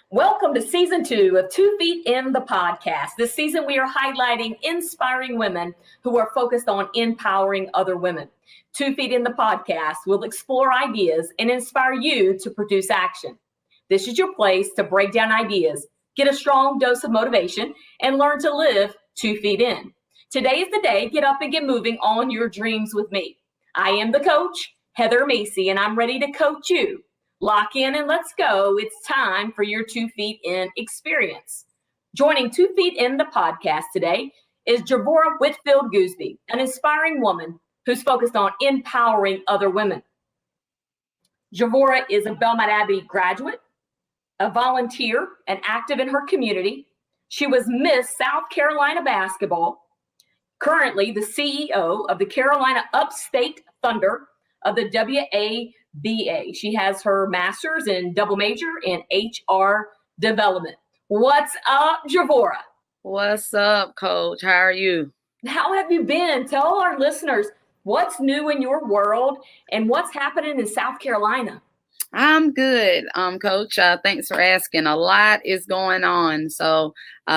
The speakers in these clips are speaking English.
Welcome to season 2 of 2 Feet in the Podcast. This season, we are highlighting inspiring women who are focused on empowering other women. 2 Feet in the Podcast will explore ideas and inspire you to produce action. This is your place to break down ideas, get a strong dose of motivation, and learn to live 2 feet in. Today is the day. Get up and get moving on your dreams with me. I am the coach, Heather Macy, and I'm ready to coach you. Lock in and let's go. It's time for your 2 feet in experience. Joining 2 feet in the podcast today is Jevorah Whitfield-Goosby, an inspiring woman who's focused on empowering other women. Jevorah is a Belmont Abbey graduate, a volunteer, and active in her community. She was Miss South Carolina basketball, currently the CEO of the Carolina Upstate Thunder of the WABA. She has her master's in double major in HR development. What's up, Jevorah? What's up, Coach? How are you? How have you been? Tell our listeners what's new in your world and what's happening in South Carolina. I'm good, Coach. Thanks for asking. A lot is going on. So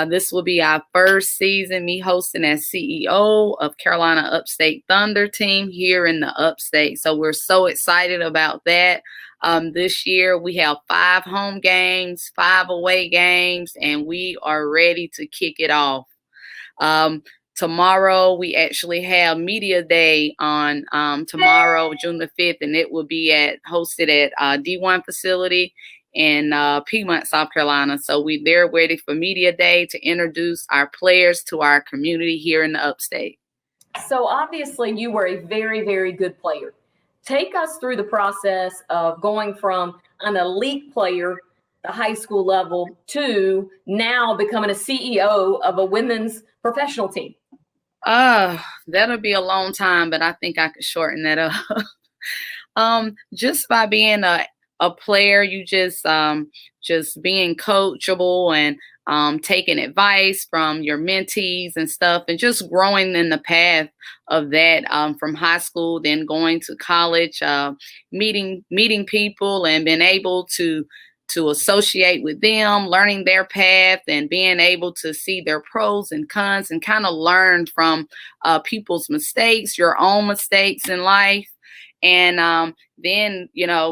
this will be our first season, me hosting as CEO of Carolina Upstate Thunder team here in the Upstate. So we're so excited about that. This year we have 5 home games, 5 away games, and we are ready to kick it off. Tomorrow, we actually have Media Day on tomorrow, June the 5th, and it will be hosted at D1 facility in Piedmont, South Carolina. So they're ready for Media Day to introduce our players to our community here in the Upstate. So obviously, you were a very, very good player. Take us through the process of going from an elite player, the high school level, to now becoming a CEO of a women's professional team. That'll be a long time, but I think I could shorten that up. Just by being a player, you just being coachable and taking advice from your mentees and stuff, and just growing in the path of that from high school, then going to college, meeting people and being able to associate with them, learning their path and being able to see their pros and cons and kind of learn from people's mistakes, your own mistakes in life. And then,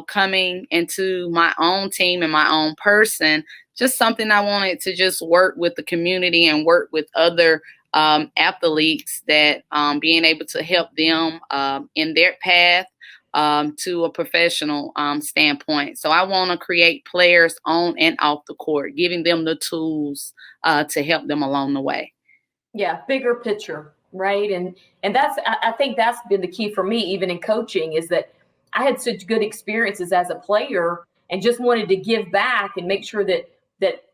coming into my own team and my own person, just something I wanted to just work with the community and work with other athletes that being able to help them in their path to a professional standpoint. So I want to create players on and off the court, giving them the tools to help them along the way. Yeah, bigger picture, right? And I think that's been the key for me, even in coaching, is that I had such good experiences as a player and just wanted to give back and make sure that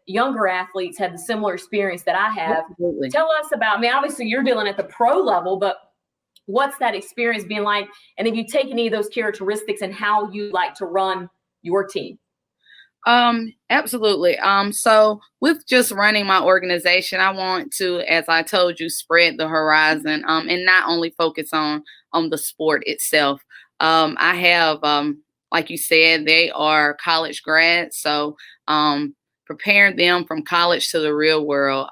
younger athletes had the similar experience that I have. Absolutely. Tell us about, obviously you're dealing at the pro level, but what's that experience been like? And have you taken any of those characteristics and how you like to run your team? Absolutely. So with just running my organization, I want to, as I told you, spread the horizon, and not only focus on the sport itself. I have, like you said, they are college grads. So, preparing them from college to the real world.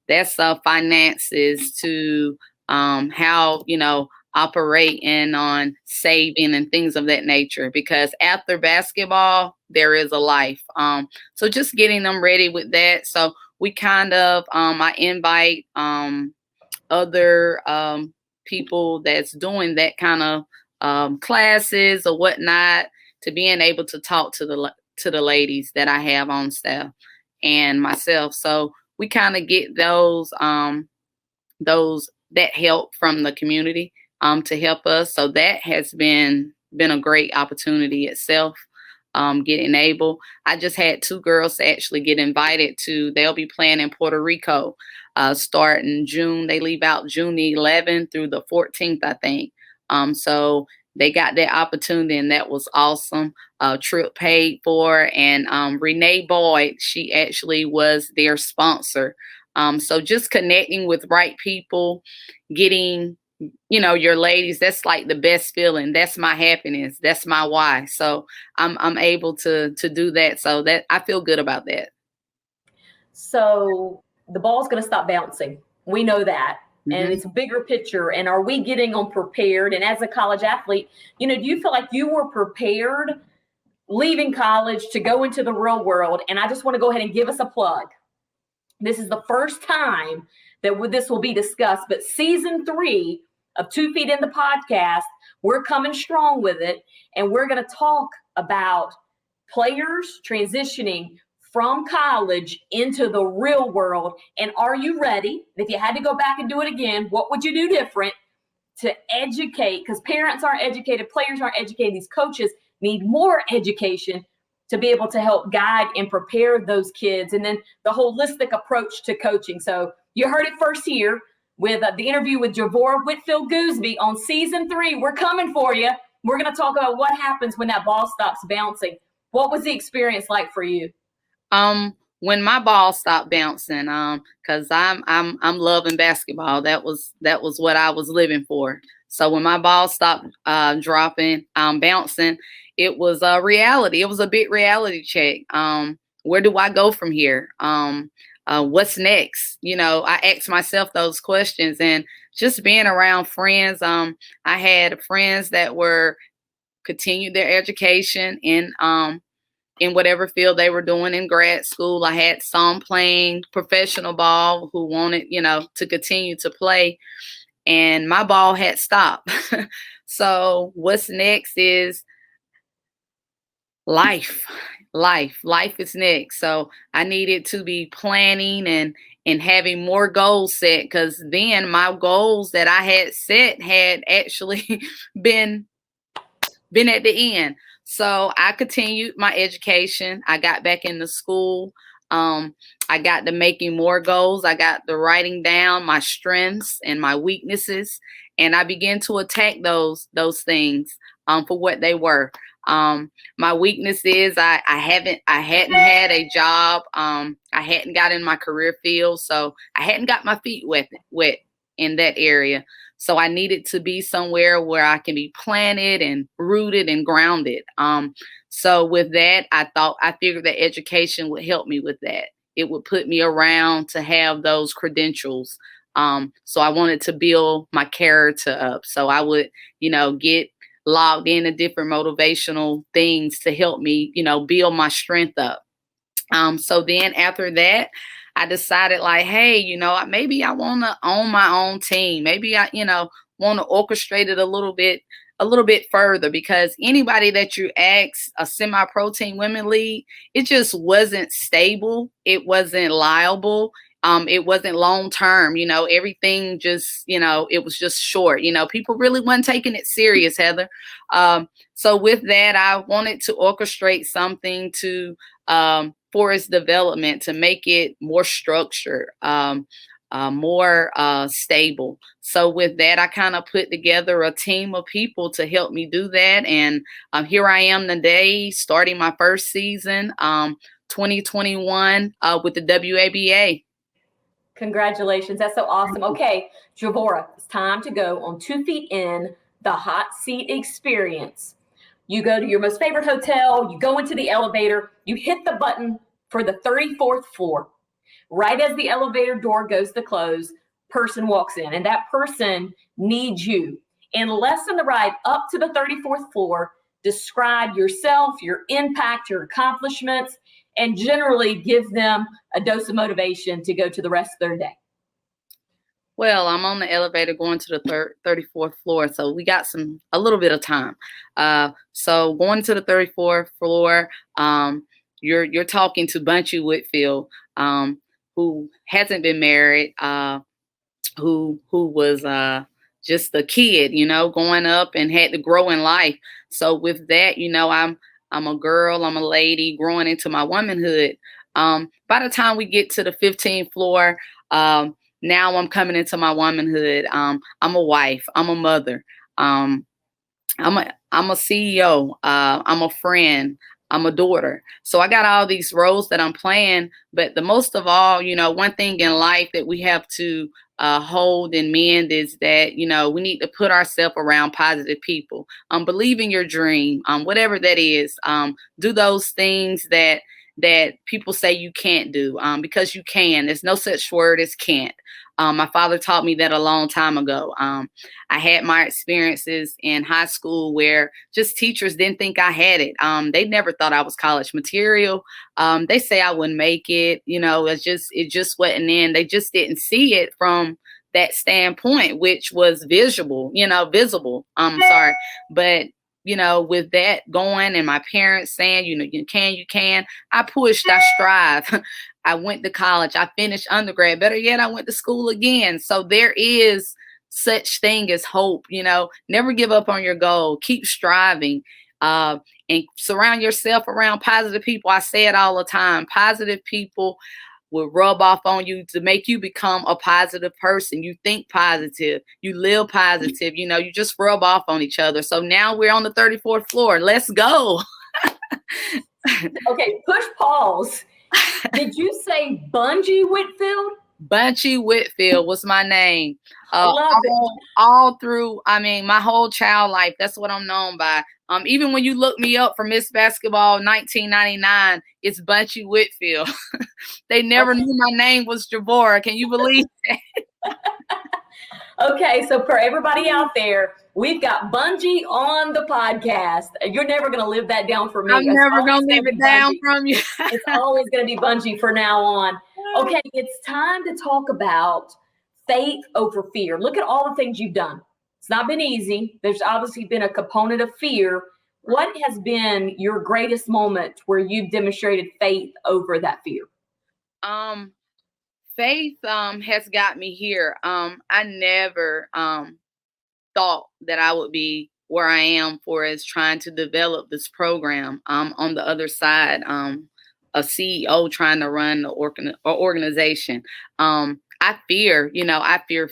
That's finances to, how, operating on saving and things of that nature, because after basketball, there is a life. So just getting them ready with that. So we kind of, I invite other people that's doing that kind of classes or whatnot to being able to talk to the ladies that I have on staff and myself. So we kind of get those that help from the community to help us. So that has been a great opportunity itself. Getting able. I just had 2 girls actually get invited they'll be playing in Puerto Rico starting June. They leave out June the 11th through the 14th, I think. So they got that opportunity, and that was awesome. Trip paid for, and Renee Boyd, she actually was their sponsor. So just connecting with right people, getting your ladies, that's like the best feeling. That's my happiness. That's my why. So I'm able to do that. So that I feel good about that. So the ball's going to stop bouncing. We know that. And it's a bigger picture. And are we getting on prepared? And as a college athlete, do you feel like you were prepared leaving college to go into the real world? And I just want to go ahead and give us a plug. This is the first time that this will be discussed, but season 3 of 2 Feet in the Podcast, we're coming strong with it. And we're going to talk about players transitioning from college into the real world. And are you ready? If you had to go back and do it again, what would you do different to educate? Because parents aren't educated, players aren't educated, these coaches need more education to be able to help guide and prepare those kids. And then the holistic approach to coaching. So you heard it first here with the interview with Jevorah Whitfield-Goosby on season 3. We're coming for you. We're going to talk about what happens when that ball stops bouncing. What was the experience like for you? When my ball stopped bouncing, because I'm loving basketball. That was what I was living for. So when my ball stopped bouncing, it was a reality. It was a big reality check. Where do I go from here? What's next? I asked myself those questions, and just being around friends. I had friends that were continued their education in whatever field they were doing in grad school. I had some playing professional ball who wanted, to continue to play, and my ball had stopped. So what's next is life. Life is next. So I needed to be planning and having more goals set, because then my goals that I had set had actually been at the end. So I continued my education. I got back into school. I got to making more goals. I got to writing down my strengths and my weaknesses, and I began to attack those things for what they were. My weakness is I hadn't had a job. I hadn't got in my career field, so I hadn't got my feet wet in that area. So I needed to be somewhere where I can be planted and rooted and grounded. So with that, I figured that education would help me with that. It would put me around to have those credentials. So I wanted to build my character up. So I would, get logged into different motivational things to help me, build my strength up. So then after that, I decided like, hey, maybe I want to own my own team. Maybe I, want to orchestrate it a little bit further, because anybody that you ask, a semi-pro team women league, it just wasn't stable. It wasn't liable. It wasn't long term, everything just, it was just short, people really weren't taking it serious, Heather. So with that, I wanted to orchestrate something to, for its development, to make it more structured, more stable. So with that, I kind of put together a team of people to help me do that. And here I am today, starting my first season, 2021, with the WABA. Congratulations. That's so awesome. Okay, Jevorah, it's time to go on 2 Feet in the hot seat experience. You go to your most favorite hotel, you go into the elevator, you hit the button for the 34th floor. Right as the elevator door goes to close, person walks in, and that person needs you. In less than the ride up to the 34th floor, describe yourself, your impact, your accomplishments, and generally give them a dose of motivation to go to the rest of their day. Well, I'm on the elevator going to the 34th floor, so we got a little bit of time. So going to the 34th floor, you're talking to Bunchy Whitfield, who hasn't been married, who was just a kid, going up and had to grow in life. So with that, I'm a girl, I'm a lady growing into my womanhood. By the time we get to the 15th floor, now I'm coming into my womanhood. I'm a wife, I'm a mother, I'm a CEO, I'm a friend, I'm a daughter. So I got all these roles that I'm playing. But the most of all, one thing in life that we have to hold and mend is that, we need to put ourselves around positive people. Believe in your dream, whatever that is. Do those things that people say you can't do, because you can. There's no such word as can't. My father taught me that a long time ago. I had my experiences in high school where just teachers didn't think I had it. They never thought I was college material. They say I wouldn't make it. It just wasn't in. They just didn't see it from that standpoint, which was visible. Sorry, but with that going and my parents saying, you can, I pushed, I strive. I went to college, I finished undergrad. Better yet, I went to school again. So there is such thing as hope. Never give up on your goal. Keep striving, and surround yourself around positive people. I say it all the time. Positive people will rub off on you to make you become a positive person. You think positive, you live positive, you just rub off on each other. So now we're on the 34th floor. Let's go. Okay, push pause. Did you say Bungie Whitfield? Bunchy Whitfield was my name. Love it. All through, my whole child life. That's what I'm known by. Even when you look me up for Miss Basketball 1999, it's Bunchy Whitfield. They never knew my name was Jevorah. Can you believe that? Okay, so for everybody out there, we've got Bungie on the podcast. You're never going to live that down for me. I'm never going to live it down from you. It's always going to be Bungie for now on. Okay, it's time to talk about faith over fear. Look at all the things you've done. It's not been easy. There's obviously been a component of fear. What has been your greatest moment where you've demonstrated faith over that fear? Faith has got me here. I never thought that I would be where I am for as trying to develop this program. On the other side, a CEO trying to run the organization. I fear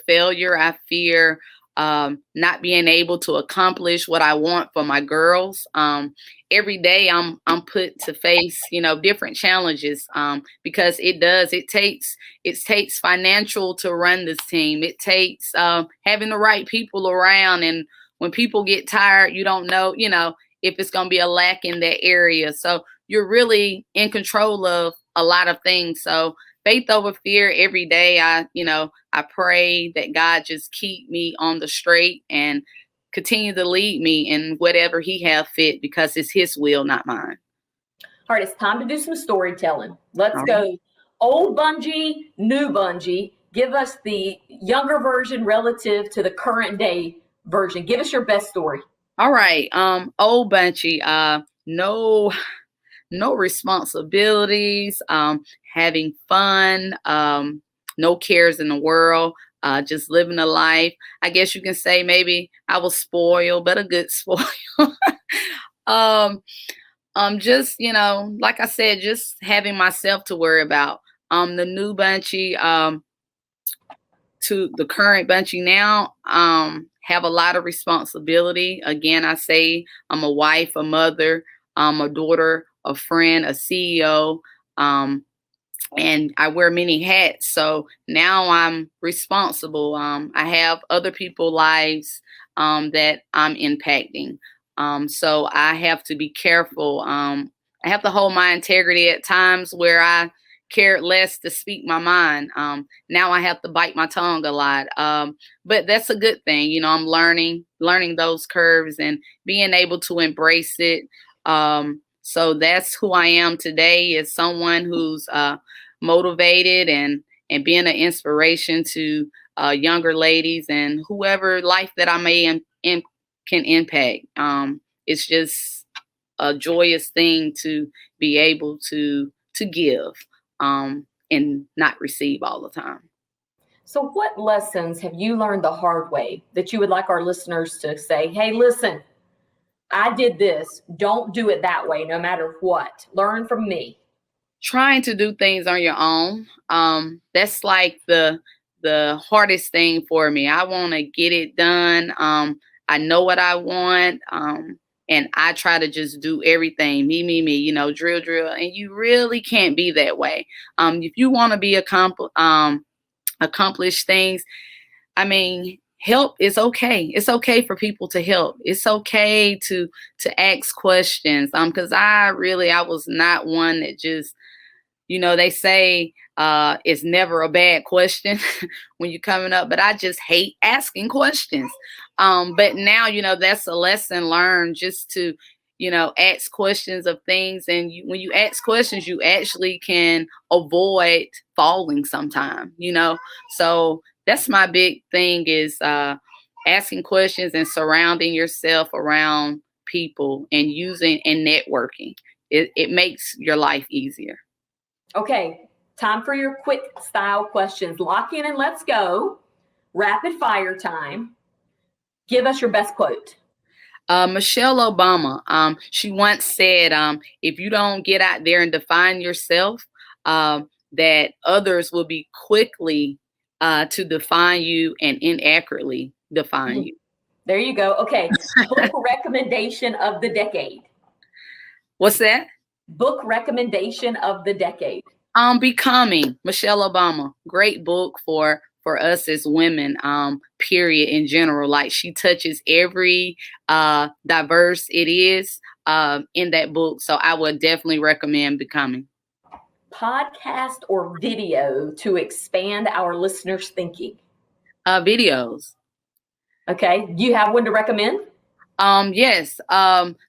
failure. I fear not being able to accomplish what I want for my girls. Every day I'm put to face, different challenges, because it takes financial to run this team. It takes having the right people around. And when people get tired, you don't know, if it's going to be a lack in that area. So you're really in control of a lot of things. So faith over fear every day. I pray that God just keep me on the straight and continue to lead me in whatever he have fit, because it's his will, not mine. All right, it's time to do some storytelling. Let's go. Old Bungie, new Bungie. Give us the younger version relative to the current day version. Give us your best story. All right. Old Bungie, no responsibilities, having fun, no cares in the world, just living a life. I guess you can say maybe I was spoiled, but a good spoil. Just, like I said, just having myself to worry about. The new Bunchy, to the current Bunchy now, have a lot of responsibility. Again, I say I'm a wife, a mother, a daughter, a friend, a CEO, and I wear many hats. So now I'm responsible. I have other people's lives that I'm impacting. So I have to be careful. I have to hold my integrity at times where I cared less to speak my mind. Now I have to bite my tongue a lot. But that's a good thing. I'm learning those curves and being able to embrace it. So that's who I am today, is someone who's motivated and being an inspiration to younger ladies and whoever life that I may can impact. It's just a joyous thing to be able to give, and not receive all the time. So what lessons have you learned the hard way that you would like our listeners to say, hey, listen, I did this. Don't do it that way, no matter what. Learn from me. Trying to do things on your own. That's like the hardest thing for me. I want to get it done. I know what I want. and I try to just do everything, me, you know, drill. And you really can't be that way. If you want to be accomplish things, I mean, help is okay. It's okay for people to help. It's okay to ask questions. Because I was not one that just, you know, they say it's never a bad question when you're coming up, but I just hate asking questions. But now, you know, that's a lesson learned, just to, you know, ask questions of things. And when you ask questions, you actually can avoid falling sometime, you know. So that's my big thing, is asking questions and surrounding yourself around people and using and networking. It makes your life easier. Okay, time for your quick style questions. Lock in and let's go. Rapid fire time. Give us your best quote. Michelle Obama, she once said, if you don't get out there and define yourself, that others will be quickly to define you and inaccurately define you. There you go. Okay, book recommendation of the decade. What's that? Book recommendation of the decade. Becoming, Michelle Obama. Great book for us as women, period, in general. Like, she touches every diverse it is in that book. So I would definitely recommend Becoming. Podcast or video to expand our listeners' thinking? Videos. Okay. You have one to recommend? Yes.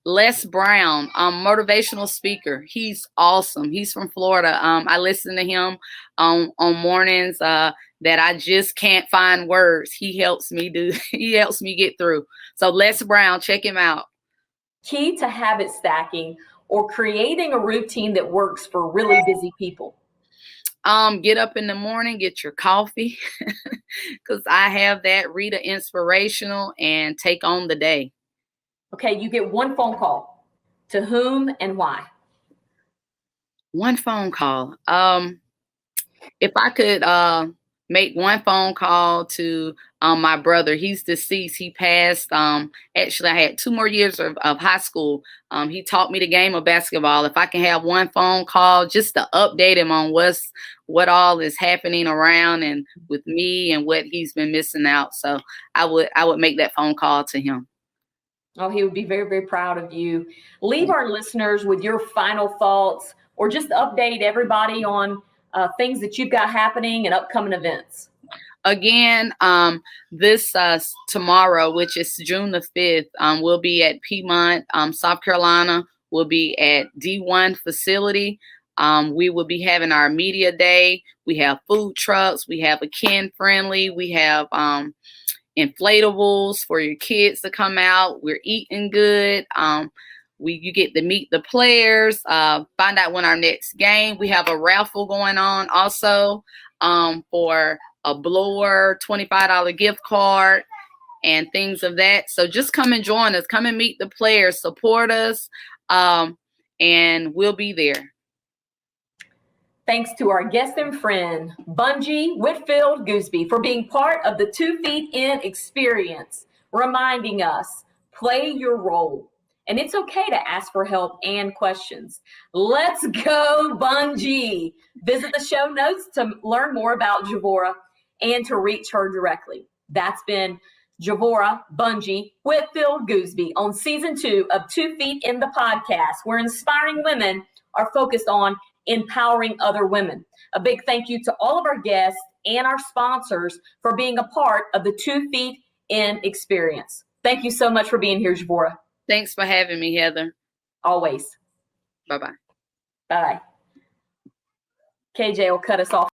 Les Brown, motivational speaker. He's awesome. He's from Florida. I listen to him on mornings that I just can't find words. He helps me get through. So Les Brown, check him out. Key to habit stacking or creating a routine that works for really busy people? Get up in the morning, get your coffee, because I have that. Read an inspirational and take on the day. Okay, you get one phone call. To whom and why? One phone call. If I could make one phone call to my brother. He's deceased. He passed. Actually, I had 2 more years of high school. He taught me the game of basketball. If I can have one phone call just to update him on what all is happening around and with me and what he's been missing out. So I would make that phone call to him. Oh, he would be very, very proud of you. Leave our listeners with your final thoughts, or just update everybody on things that you've got happening and upcoming events. Again, this tomorrow, which is June the 5th, we'll be at Piedmont, South Carolina. We'll be at D1 facility. We will be having our media day. We have food trucks. We have a kid friendly. We have inflatables for your kids to come out. We're eating good. You get to meet the players, find out when our next game. We have a raffle going on also for a blower, $25 gift card, and things of that. So just come and join us. Come and meet the players, support us, and we'll be there. Thanks to our guest and friend, Jevorah Whitfield-Goosby, for being part of the 2 Feet In experience, reminding us, play your role. And it's okay to ask for help and questions. Let's go, Bungie. Visit the show notes to learn more about Jevorah and to reach her directly. That's been Jevorah Whitfield-Goosby on season 2 of 2 Feet in the podcast, where inspiring women are focused on empowering other women. A big thank you to all of our guests and our sponsors for being a part of the 2 Feet In experience. Thank you so much for being here, Jevorah. Thanks for having me, Heather. Always. Bye-bye. Bye. KJ will cut us off.